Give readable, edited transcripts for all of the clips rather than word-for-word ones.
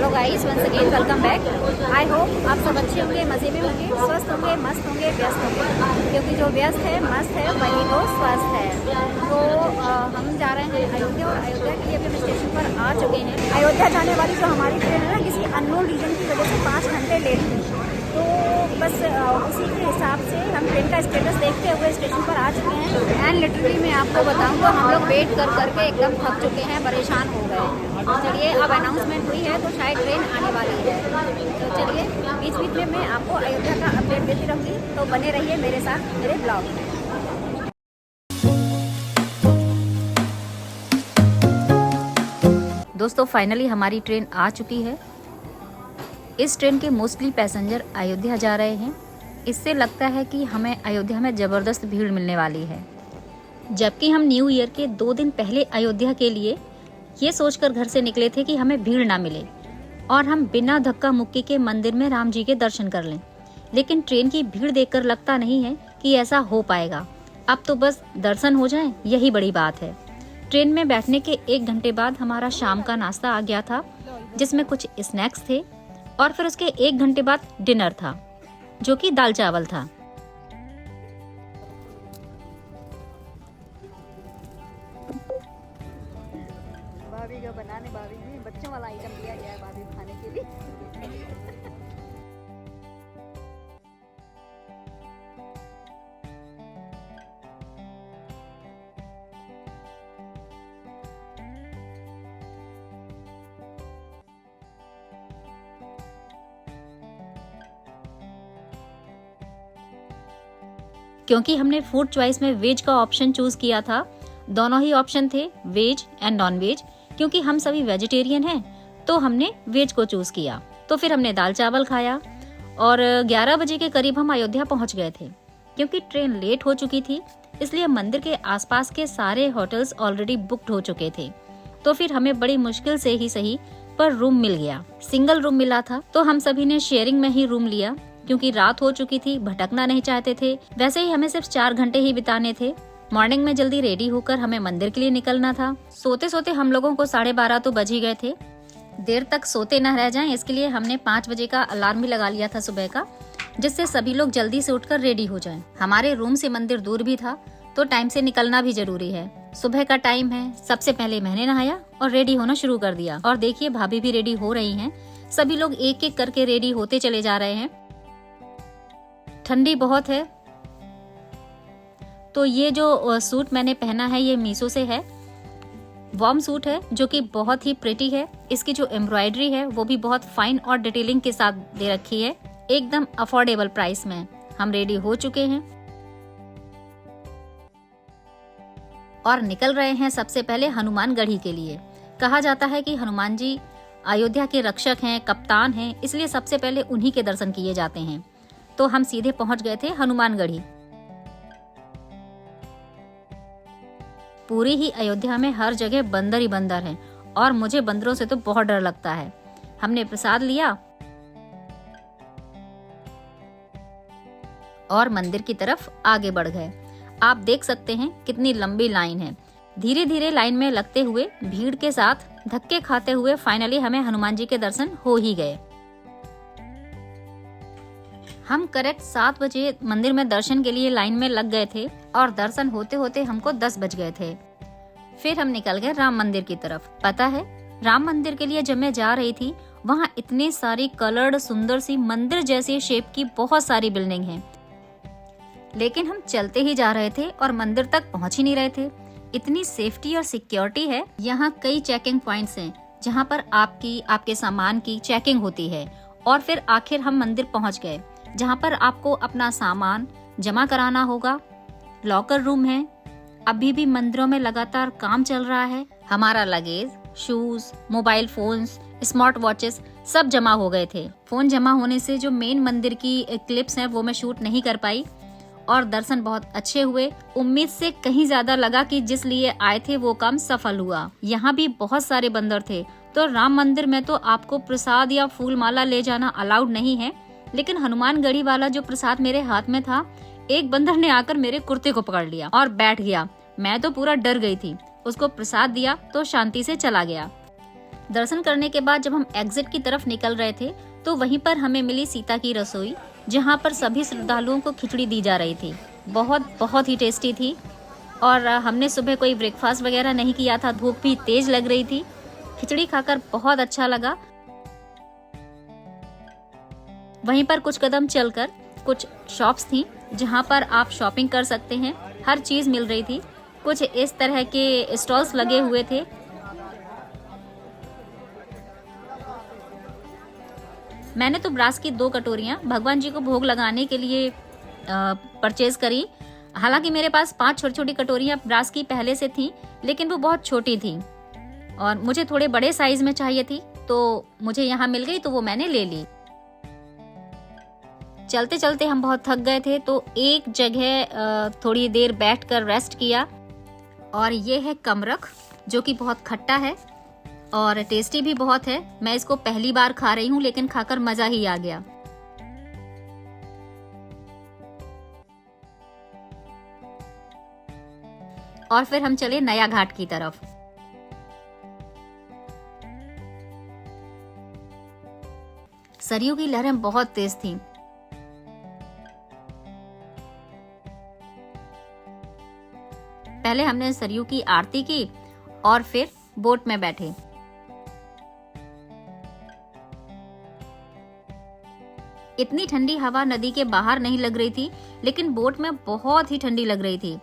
Hello guys, once again welcome back. I hope आप सब अच्छे होंगे, मज़े में होंगे, स्वस्थ होंगे, मस्त होंगे, व्यस्त होंगे, क्योंकि जो व्यस्त है मस्त है वही तो स्वस्थ है। तो हम जा रहे हैं अयोध्या, और अयोध्या के लिए अभी हम स्टेशन पर आ चुके हैं। अयोध्या जाने वाली जो हमारी ट्रेन है ना, किसी अननोन रीजन की वजह से 5 घंटे लेट थी। तो बस उसी के हिसाब से हम ट्रेन का स्टेटस देखते हुए स्टेशन पर आ चुके हैं। एंड लिटरली मैं आपको बताऊं तो हम लोग वेट कर करके एकदम थक चुके हैं, परेशान हो गए हैं। तो चलिए, अब अनाउंसमेंट हुई है तो शायद ट्रेन आने वाली है। तो चलिए, बीच बीच में मैं आपको अयोध्या का अपडेट देती रहूँगी, तो बने रहिए मेरे साथ मेरे ब्लॉग में। दोस्तों, फाइनली हमारी ट्रेन आ चुकी है। इस ट्रेन के मोस्टली पैसेंजर अयोध्या जा रहे हैं। इससे लगता है कि हमें अयोध्या में ज़बरदस्त भीड़ मिलने वाली है। जबकि हम न्यू ईयर के 2 दिन पहले अयोध्या के लिए ये सोचकर घर से निकले थे कि हमें भीड़ ना मिले और हम बिना धक्का मुक्की के मंदिर में राम जी के दर्शन कर लें। लेकिन ट्रेन की भीड़ देखकर लगता नहीं है कि ऐसा हो पाएगा। अब तो बस दर्शन हो जाएं, यही बड़ी बात है। ट्रेन में बैठने के 1 घंटे बाद हमारा शाम का नाश्ता आ गया था, जिसमें कुछ स्नैक्स थे, और फिर उसके 1 घंटे बाद डिनर था, जो कि दाल चावल था। भाभी का बनाने, भाभी ने बच्चों वाला आइटम दिया गया है भाभी को खाने के लिए। क्योंकि हमने फूड चॉइस में वेज का ऑप्शन चूज किया था, दोनों ही ऑप्शन थे वेज एंड नॉन वेज। क्योंकि हम सभी वेजिटेरियन हैं तो हमने वेज को चूज किया। तो फिर हमने दाल चावल खाया और 11 बजे के करीब हम अयोध्या पहुंच गए थे। क्योंकि ट्रेन लेट हो चुकी थी, इसलिए मंदिर के आसपास के सारे होटल्स ऑलरेडी बुक्ड हो चुके थे। तो फिर हमें बड़ी मुश्किल से ही सही पर रूम मिल गया। सिंगल रूम मिला था, तो हम सभी ने शेयरिंग में ही रूम लिया। क्योंकि रात हो चुकी थी, भटकना नहीं चाहते थे। वैसे ही हमें सिर्फ 4 घंटे ही बिताने थे। मॉर्निंग में जल्दी रेडी होकर हमें मंदिर के लिए निकलना था। सोते सोते हम लोगों को 12:30 तो बज ही गए थे। देर तक सोते न रह जाएं, इसके लिए हमने 5 बजे का अलार्म भी लगा लिया था सुबह का, जिससे सभी लोग जल्दी से उठकर रेडी हो जाएं। हमारे रूम से मंदिर दूर भी था, तो टाइम से निकलना भी जरूरी है। सुबह का टाइम है। सबसे पहले मैंने नहाया और रेडी होना शुरू कर दिया। और देखिए, भाभी भी रेडी हो रही हैं। सभी लोग एक एक करके रेडी होते चले जा रहे हैं। ठंडी बहुत है, तो ये जो सूट मैंने पहना है ये मीशो से है। वार्म सूट है, जो कि बहुत ही प्रिटी है। इसकी जो एम्ब्रॉयडरी है वो भी बहुत फाइन और डिटेलिंग के साथ दे रखी है, एकदम अफोर्डेबल प्राइस में। हम रेडी हो चुके हैं और निकल रहे हैं सबसे पहले हनुमानगढ़ी के लिए। कहा जाता है कि हनुमान जी अयोध्या के रक्षक हैं, कप्तान हैं, इसलिए सबसे पहले उन्हीं के दर्शन किए जाते हैं। तो हम सीधे पहुंच गए थे हनुमानगढ़ी। पूरी ही अयोध्या में हर जगह बंदर ही बंदर हैं, और मुझे बंदरों से तो बहुत डर लगता है। हमने प्रसाद लिया और मंदिर की तरफ आगे बढ़ गए। आप देख सकते हैं कितनी लंबी लाइन है। धीरे धीरे लाइन में लगते हुए, भीड़ के साथ धक्के खाते हुए फाइनली हमें हनुमान जी के दर्शन हो ही गए। हम करेक्ट 7 बजे मंदिर में दर्शन के लिए लाइन में लग गए थे, और दर्शन होते होते हमको 10 बज गए थे। फिर हम निकल गए राम मंदिर की तरफ। पता है, राम मंदिर के लिए जब मैं जा रही थी, वहाँ इतनी सारी कलर्ड सुंदर सी मंदिर जैसी शेप की बहुत सारी बिल्डिंग हैं। लेकिन हम चलते ही जा रहे थे और मंदिर तक पहुँच ही नहीं रहे थे। इतनी सेफ्टी और सिक्योरिटी है। यहाँ कई चेकिंग पॉइंट्स हैं, जहाँ पर आपके सामान की चेकिंग होती है। और फिर आखिर हम मंदिर पहुँच गए, जहाँ पर आपको अपना सामान जमा कराना होगा। लॉकर रूम है। अभी भी मंदिरों में लगातार काम चल रहा है। हमारा luggage, shoes, mobile phones, smart watches सब जमा हो गए थे। फोन जमा होने से जो मेन मंदिर की क्लिप्स हैं वो मैं शूट नहीं कर पाई। और दर्शन बहुत अच्छे हुए। उम्मीद से कहीं ज्यादा लगा कि जिस लिए आए थे वो काम सफल हुआ। यहाँ भी बहुत सारे बंदर थे। तो राम मंदिर में तो आपको प्रसाद या फूल माला ले जाना अलाउड नहीं है, लेकिन हनुमानगढ़ी वाला जो प्रसाद मेरे हाथ में था, एक बंदर ने आकर मेरे कुर्ते को पकड़ लिया और बैठ गया। मैं तो पूरा डर गई थी। उसको प्रसाद दिया तो शांति से चला गया। दर्शन करने के बाद जब हम एग्जिट की तरफ निकल रहे थे तो वहीं पर हमें मिली सीता की रसोई, जहां पर सभी श्रद्धालुओं को खिचड़ी दी जा रही थी। बहुत ही टेस्टी थी। और हमने सुबह कोई ब्रेकफास्ट वगैरह नहीं किया था, धूप भी तेज लग रही थी। खिचड़ी खाकर बहुत अच्छा लगा। वहीं पर कुछ कदम चलकर कुछ शॉप्स थी जहां पर आप शॉपिंग कर सकते हैं। हर चीज मिल रही थी। कुछ इस तरह के स्टॉल्स लगे हुए थे। मैंने तो ब्रास की 2 कटोरियां भगवान जी को भोग लगाने के लिए परचेज करी। हालांकि मेरे पास 5 छोटी छोटी कटोरियां ब्रास की पहले से थी, लेकिन वो बहुत छोटी थी और मुझे थोड़े बड़े साइज में चाहिए थी, तो मुझे यहाँ मिल गई तो वो मैंने ले ली। चलते चलते हम बहुत थक गए थे, तो एक जगह थोड़ी देर बैठकर रेस्ट किया। और ये है कमरख, जो कि बहुत खट्टा है और टेस्टी भी बहुत है। मैं इसको पहली बार खा रही हूँ, लेकिन खाकर मजा ही आ गया। और फिर हम चले नया घाट की तरफ। सरयू की लहरें बहुत तेज थीं। पहले हमने सरयू की आरती की और फिर बोट में बैठे। इतनी ठंडी हवा नदी के बाहर नहीं लग रही थी, लेकिन बोट में बहुत ही ठंडी लग रही थी।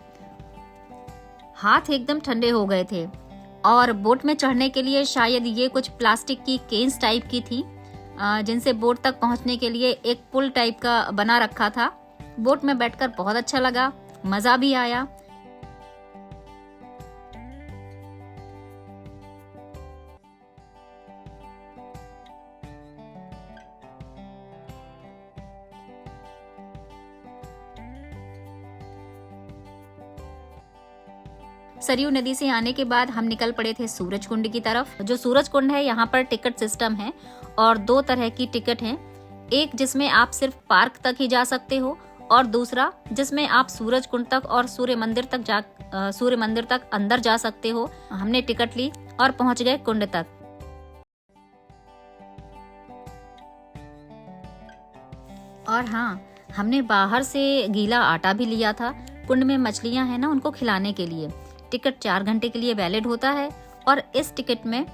हाथ एकदम ठंडे हो गए थे। और बोट में चढ़ने के लिए शायद ये कुछ प्लास्टिक की केन्स टाइप की थी, जिनसे बोट तक पहुंचने के लिए एक पुल टाइप का बना रखा था। बोट में बैठकर बहुत अच्छा लगा, मजा भी आया। सरयू नदी से आने के बाद हम निकल पड़े थे सूरज कुंड की तरफ। जो सूरज कुंड है, यहाँ पर टिकट सिस्टम है और 2 तरह की टिकट हैं। एक जिसमें आप सिर्फ पार्क तक ही जा सकते हो और दूसरा जिसमें आप सूरज कुंड तक और सूर्य मंदिर तक अंदर जा सकते हो। हमने टिकट ली और पहुंच गए कुंड तक। और हाँ, हमने बाहर से गीला आटा भी लिया था। कुंड में मछलियां हैं ना, उनको खिलाने के लिए। टिकट 4 घंटे के लिए वैलिड होता है और इस टिकट में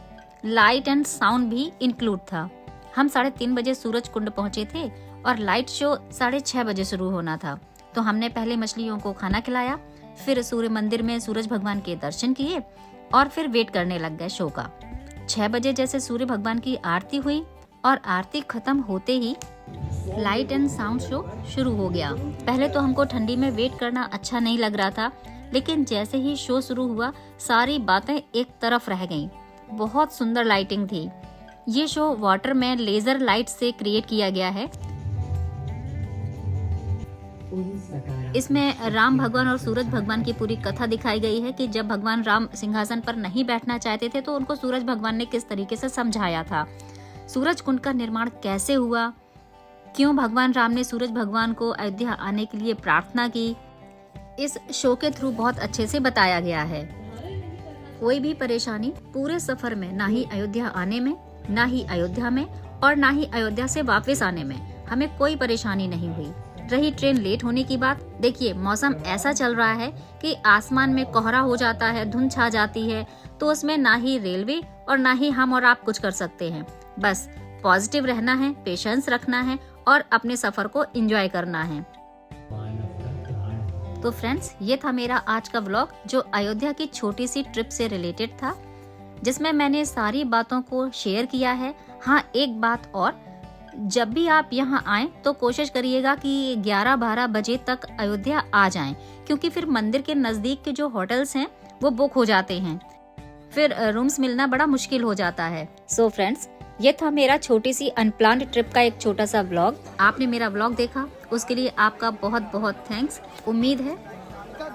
लाइट एंड साउंड भी इंक्लूड था। हम 3:30 बजे सूरज कुंड पहुंचे थे और लाइट शो 6:30 बजे शुरू होना था। तो हमने पहले मछलियों को खाना खिलाया, फिर सूर्य मंदिर में सूरज भगवान के दर्शन किए और फिर वेट करने लग गए शो का। 6 बजे जैसे सूर्य भगवान की आरती हुई और आरती खत्म होते ही लाइट एंड साउंड शो शुरू हो गया। पहले तो हमको ठंडी में वेट करना अच्छा नहीं लग रहा था, लेकिन जैसे ही शो शुरू हुआ सारी बातें एक तरफ रह गईं। बहुत सुंदर लाइटिंग थी। ये शो वाटर में लेजर लाइट से क्रिएट किया गया है। इसमें राम भगवान और सूरज भगवान की पूरी कथा दिखाई गई है कि जब भगवान राम सिंहासन पर नहीं बैठना चाहते थे तो उनको सूरज भगवान ने किस तरीके से समझाया था। सूरज कुंड का निर्माण कैसे हुआ, क्यों भगवान राम ने सूरज भगवान को अयोध्या आने के लिए प्रार्थना की, इस शो के थ्रू बहुत अच्छे से बताया गया है। कोई भी परेशानी पूरे सफर में, ना ही अयोध्या आने में, ना ही अयोध्या में और ना ही अयोध्या से वापस आने में हमें कोई परेशानी नहीं हुई। रही ट्रेन लेट होने की बात, देखिए मौसम ऐसा चल रहा है कि आसमान में कोहरा हो जाता है, धुंध छा जाती है, तो उसमें ना ही रेलवे और ना ही हम और आप कुछ कर सकते हैं। बस पॉजिटिव रहना है, पेशेंस रखना है और अपने सफर को एंजॉय करना है। तो फ्रेंड्स, ये था मेरा आज का व्लॉग, जो अयोध्या की छोटी सी ट्रिप से रिलेटेड था, जिसमें मैंने सारी बातों को शेयर किया है। हाँ, एक बात और, जब भी आप यहाँ आएं तो कोशिश करिएगा कि 11-12 बजे तक अयोध्या आ जाएं, क्योंकि फिर मंदिर के नजदीक के जो होटल्स हैं वो बुक हो जाते हैं, फिर रूम्स मिलना बड़ा मुश्किल हो जाता है। सो फ्रेंड्स, ये था मेरा छोटी सी अनप्लान्ड ट्रिप का एक छोटा सा व्लॉग। आपने मेरा व्लॉग देखा, उसके लिए आपका बहुत बहुत थैंक्स। उम्मीद है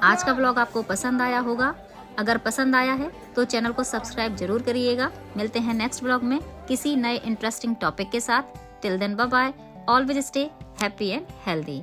आज का व्लॉग आपको पसंद आया होगा। अगर पसंद आया है तो चैनल को सब्सक्राइब जरूर करिएगा। मिलते हैं नेक्स्ट व्लॉग में किसी नए इंटरेस्टिंग टॉपिक के साथ। Till then, bye bye, always stay happy and healthy.